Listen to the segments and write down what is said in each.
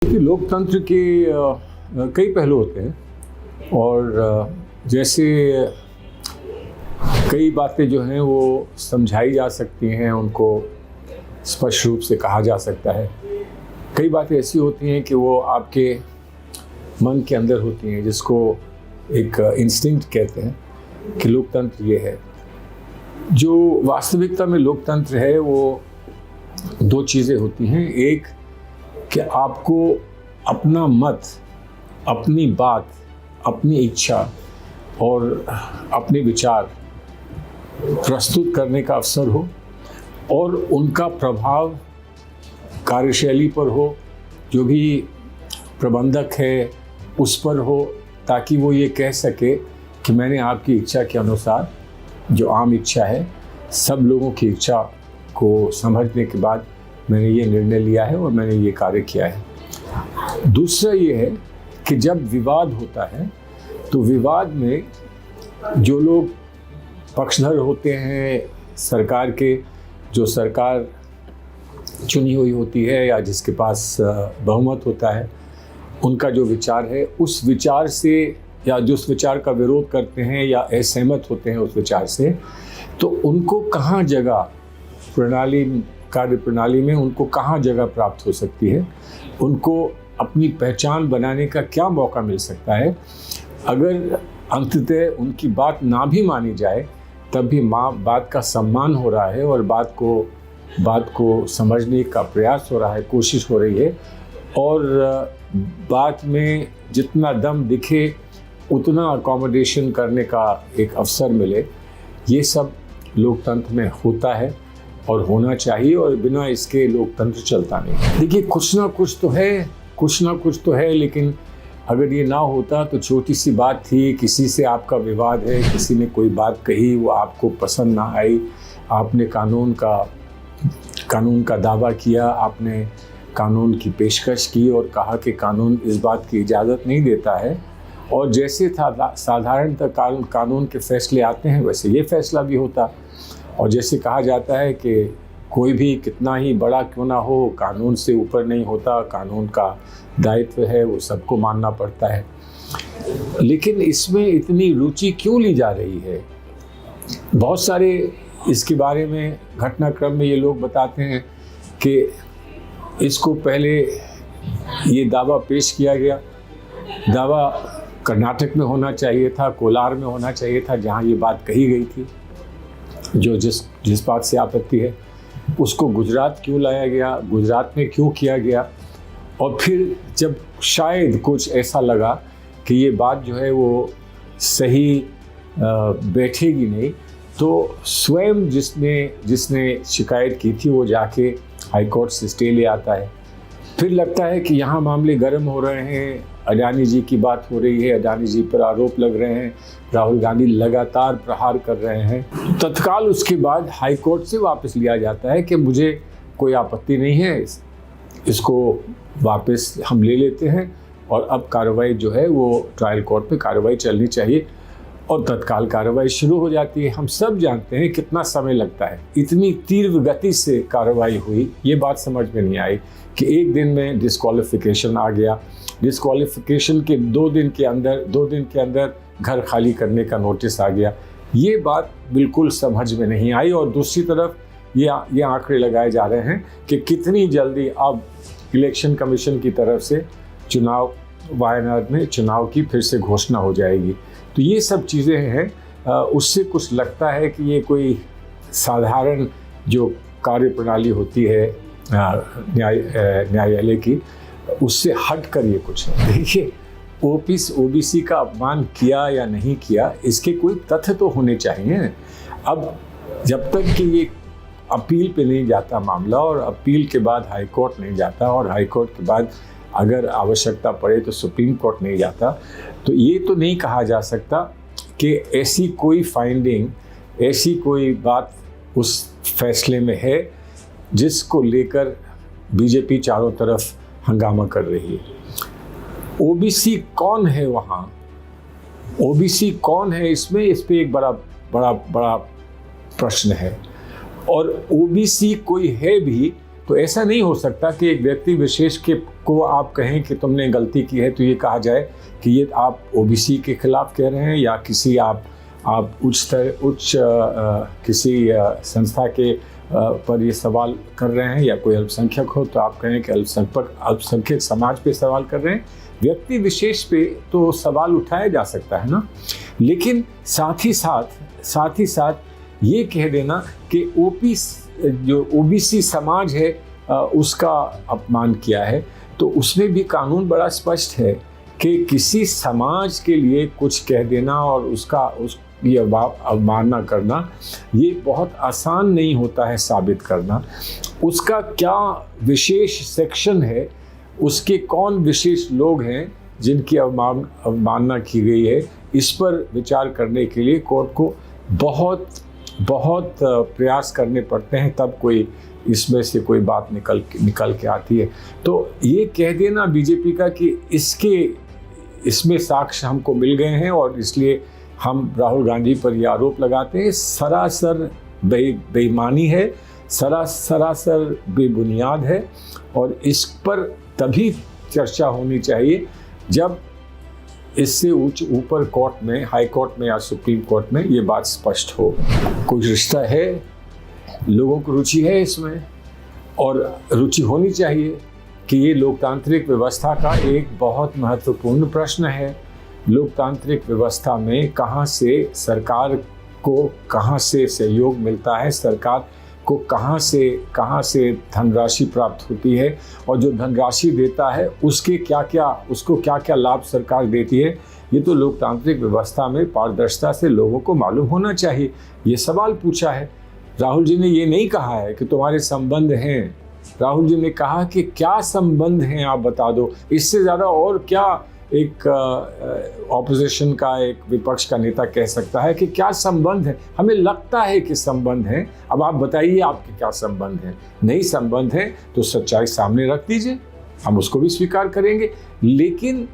कि लोकतंत्र के कई पहलू होते हैं और जैसे कई बातें जो हैं वो समझाई जा सकती हैं, उनको स्पष्ट रूप से कहा जा सकता है। कई बातें ऐसी होती हैं कि वो आपके मन के अंदर होती हैं, जिसको एक इंस्टिंक्ट कहते हैं कि लोकतंत्र ये है। जो वास्तविकता में लोकतंत्र है वो दो चीज़ें होती हैं। एक कि आपको अपना मत, अपनी बात, अपनी इच्छा और अपने विचार प्रस्तुत करने का अवसर हो और उनका प्रभाव कार्यशैली पर हो, जो भी प्रबंधक है उस पर हो, ताकि वो ये कह सके कि मैंने आपकी इच्छा के अनुसार, जो आम इच्छा है, सब लोगों की इच्छा को समझने के बाद मैंने ये निर्णय लिया है और मैंने ये कार्य किया है। दूसरा ये है कि जब विवाद होता है तो विवाद में जो लोग पक्षधर होते हैं सरकार के, जो सरकार चुनी हुई होती है या जिसके पास बहुमत होता है, उनका जो विचार है उस विचार से, या जिस विचार का विरोध करते हैं या असहमत होते हैं उस विचार से, तो उनको कहाँ जगह कार्य प्रणाली में उनको कहाँ जगह प्राप्त हो सकती है, उनको अपनी पहचान बनाने का क्या मौका मिल सकता है। अगर अंततः उनकी बात ना भी मानी जाए तब भी बात का सम्मान हो रहा है और बात को समझने का प्रयास हो रहा है, कोशिश हो रही है, और बात में जितना दम दिखे उतना अकोमोडेशन करने का एक अवसर मिले, ये सब लोकतंत्र में होता है और होना चाहिए, और बिना इसके लोकतंत्र चलता नहीं। देखिए, कुछ ना कुछ तो है, लेकिन अगर ये ना होता तो छोटी सी बात थी, किसी से आपका विवाद है, किसी ने कोई बात कही, वो आपको पसंद ना आई, आपने कानून का दावा किया, आपने कानून की पेशकश की और कहा कि कानून इस बात की इजाज़त नहीं देता है, और जैसे साधारणतः कानून के फैसले आते हैं वैसे ये फैसला भी होता। और जैसे कहा जाता है कि कोई भी कितना ही बड़ा क्यों ना हो, कानून से ऊपर नहीं होता, कानून का दायित्व है, वो सबको मानना पड़ता है। लेकिन इसमें इतनी रुचि क्यों ली जा रही है? बहुत सारे इसके बारे में घटनाक्रम में ये लोग बताते हैं कि इसको पहले ये दावा पेश किया गया, दावा कर्नाटक में होना चाहिए था, कोलार में होना चाहिए था, जहाँ ये बात कही गई थी, जो जिस बात से आपत्ति है, उसको गुजरात क्यों लाया गया, गुजरात में क्यों किया गया, और फिर जब शायद कुछ ऐसा लगा कि ये बात जो है वो सही बैठेगी नहीं, तो स्वयं जिसने शिकायत की थी वो जाके हाई कोर्ट से स्टे ले आता है। फिर लगता है कि यहाँ मामले गर्म हो रहे हैं, अडानी जी की बात हो रही है, अडानी जी पर आरोप लग रहे हैं, राहुल गांधी लगातार प्रहार कर रहे हैं, तो तत्काल उसके बाद हाई कोर्ट से वापस लिया जाता है कि मुझे कोई आपत्ति नहीं है, इसको वापस हम ले लेते हैं, और अब कार्रवाई जो है वो ट्रायल कोर्ट पे कार्रवाई चलनी चाहिए, और तत्काल कार्रवाई शुरू हो जाती है। हम सब जानते हैं कितना समय लगता है, इतनी तीव्र गति से कार्रवाई हुई, ये बात समझ में नहीं आई कि एक दिन में डिस्क्वालिफिकेशन आ गया, डिस्क्वालिफिकेशन के दो दिन के अंदर घर खाली करने का नोटिस आ गया। ये बात बिल्कुल समझ में नहीं आई। और दूसरी तरफ ये आंकड़े लगाए जा रहे हैं कि कितनी जल्दी अब इलेक्शन कमीशन की तरफ से वायनाड में चुनाव की फिर से घोषणा हो जाएगी। तो ये सब चीज़ें हैं, उससे कुछ लगता है कि ये कोई साधारण जो कार्य प्रणाली होती है न्यायालय की, उससे हट कर ये कुछ है। देखिए, ओबीसी का अपमान किया या नहीं किया, इसके कोई तथ्य तो होने चाहिए। अब जब तक कि ये अपील पे नहीं जाता मामला, और अपील के बाद हाई कोर्ट नहीं जाता, और हाई कोर्ट के बाद अगर आवश्यकता पड़े तो सुप्रीम कोर्ट नहीं जाता, तो ये तो नहीं कहा जा सकता कि ऐसी कोई फाइंडिंग, ऐसी कोई बात उस फैसले में है जिसको लेकर बीजेपी चारों तरफ हंगामा कर रही है। ओबीसी कौन है वहाँ, ओबीसी कौन है इसमें, इस पे एक बड़ा प्रश्न है। और ओबीसी कोई है भी तो ऐसा नहीं हो सकता कि एक व्यक्ति विशेष को आप कहें कि तुमने गलती की है तो ये कहा जाए कि ये आप ओबीसी के खिलाफ कह रहे हैं, या किसी आप उच्च किसी संस्था के पर ये सवाल कर रहे हैं, या कोई अल्पसंख्यक हो तो आप कहें कि अल्पसंख्यक समाज पे सवाल कर रहे हैं। व्यक्ति विशेष पे तो सवाल उठाया जा सकता है ना, लेकिन साथ ही साथ ये कह देना कि जो ओबीसी समाज है उसका अपमान किया है, तो उसमें भी कानून बड़ा स्पष्ट है कि किसी समाज के लिए कुछ कह देना और ये अवमानना करना, ये बहुत आसान नहीं होता है साबित करना। उसका क्या विशेष सेक्शन है, उसके कौन विशेष लोग हैं जिनकी अवमानना की गई है, इस पर विचार करने के लिए कोर्ट को बहुत प्रयास करने पड़ते हैं, तब कोई इसमें से कोई बात निकल के आती है। तो ये कह देना बीजेपी का कि इसमें साक्ष्य हमको मिल गए हैं और इसलिए हम राहुल गांधी पर ये आरोप लगाते हैं, सरासर बेईमानी है, सरासर बेबुनियाद है। और इस पर तभी चर्चा होनी चाहिए जब इससे ऊपर कोर्ट में, हाई कोर्ट में या सुप्रीम कोर्ट में ये बात स्पष्ट हो। कुछ रिश्ता है, लोगों को रुचि है इसमें, और रुचि होनी चाहिए कि ये लोकतांत्रिक व्यवस्था का एक बहुत महत्वपूर्ण प्रश्न है। लोकतांत्रिक व्यवस्था में कहाँ से सहयोग मिलता है, सरकार को कहाँ से धनराशि प्राप्त होती है, और जो धनराशि देता है उसको क्या क्या लाभ सरकार देती है, ये तो लोकतांत्रिक व्यवस्था में पारदर्शिता से लोगों को मालूम होना चाहिए। ये सवाल पूछा है। राहुल जी ने ये नहीं कहा है कि तुम्हारे संबंध हैं, राहुल जी ने कहा कि क्या संबंध हैं आप बता दो। इससे ज़्यादा और क्या एक ऑपोजिशन का, एक विपक्ष का नेता कह सकता है कि क्या संबंध है? हमें लगता है कि संबंध है, अब आप बताइए आपके क्या संबंध है। नहीं संबंध है तो सच्चाई सामने रख दीजिए, हम उसको भी स्वीकार करेंगे। लेकिन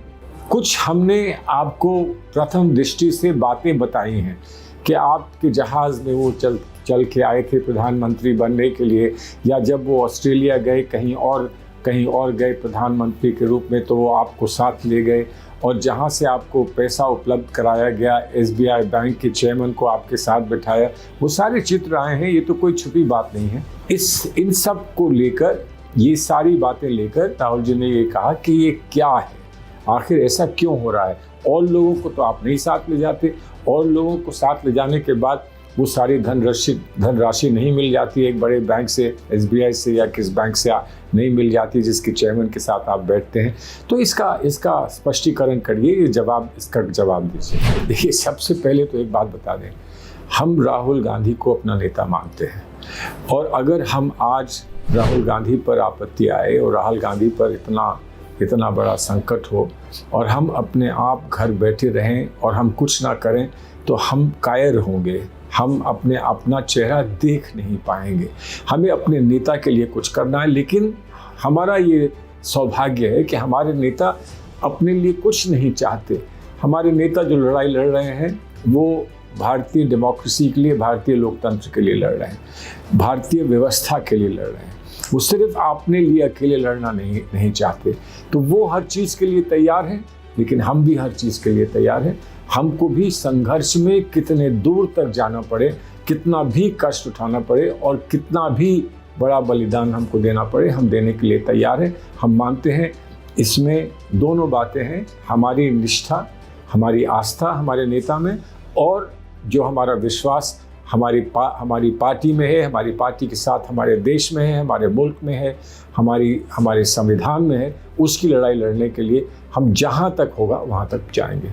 कुछ हमने आपको प्रथम दृष्टि से बातें बताई हैं कि आपके जहाज़ में वो चल के आए थे प्रधानमंत्री बनने के लिए, या जब वो ऑस्ट्रेलिया गए, कहीं और गए प्रधानमंत्री के रूप में, तो वो आपको साथ ले गए, और जहाँ से आपको पैसा उपलब्ध कराया गया, एसबीआई बैंक के चेयरमैन को आपके साथ बिठाया, वो सारे चित्र आए हैं। ये तो कोई छुपी बात नहीं है। इन सब को लेकर, ये सारी बातें लेकर राहुल जी ने ये कहा कि ये क्या है, आखिर ऐसा क्यों हो रहा है। और लोगों को तो आप नहीं साथ ले जाते, और लोगों को साथ ले जाने के बाद वो सारी धनराशि नहीं मिल जाती एक बड़े बैंक से, एसबीआई से या किस बैंक से नहीं मिल जाती जिसके चेयरमैन के साथ आप बैठते हैं। तो इसका स्पष्टीकरण करिए, इसका जवाब दीजिए। देखिए, सबसे पहले तो एक बात बता दें, हम राहुल गांधी को अपना नेता मानते हैं, और अगर हम आज राहुल गांधी पर आपत्ति आए और राहुल गांधी पर इतना बड़ा संकट हो और हम अपने आप घर बैठे रहें और हम कुछ ना करें, तो हम कायर होंगे, हम अपना चेहरा देख नहीं पाएंगे। हमें अपने नेता के लिए कुछ करना है, लेकिन हमारा ये सौभाग्य है कि हमारे नेता अपने लिए कुछ नहीं चाहते। हमारे नेता जो लड़ाई लड़ रहे हैं वो भारतीय डेमोक्रेसी के लिए, भारतीय लोकतंत्र के लिए लड़ रहे हैं, भारतीय व्यवस्था के लिए लड़ रहे हैं। वो सिर्फ अपने लिए अकेले लड़ना नहीं चाहते। तो वो हर चीज़ के लिए तैयार हैं, लेकिन हम भी हर चीज़ के लिए तैयार हैं। हमको भी संघर्ष में कितने दूर तक जाना पड़े, कितना भी कष्ट उठाना पड़े और कितना भी बड़ा बलिदान हमको देना पड़े, हम देने के लिए तैयार हैं। हम मानते हैं इसमें दोनों बातें हैं, हमारी निष्ठा, हमारी आस्था हमारे नेता में, और जो हमारा विश्वास हमारी पार्टी में है, हमारी पार्टी के साथ हमारे देश में है, हमारे मुल्क में है, हमारे संविधान में है। उसकी लड़ाई लड़ने के लिए हम जहाँ तक होगा वहाँ तक जाएंगे।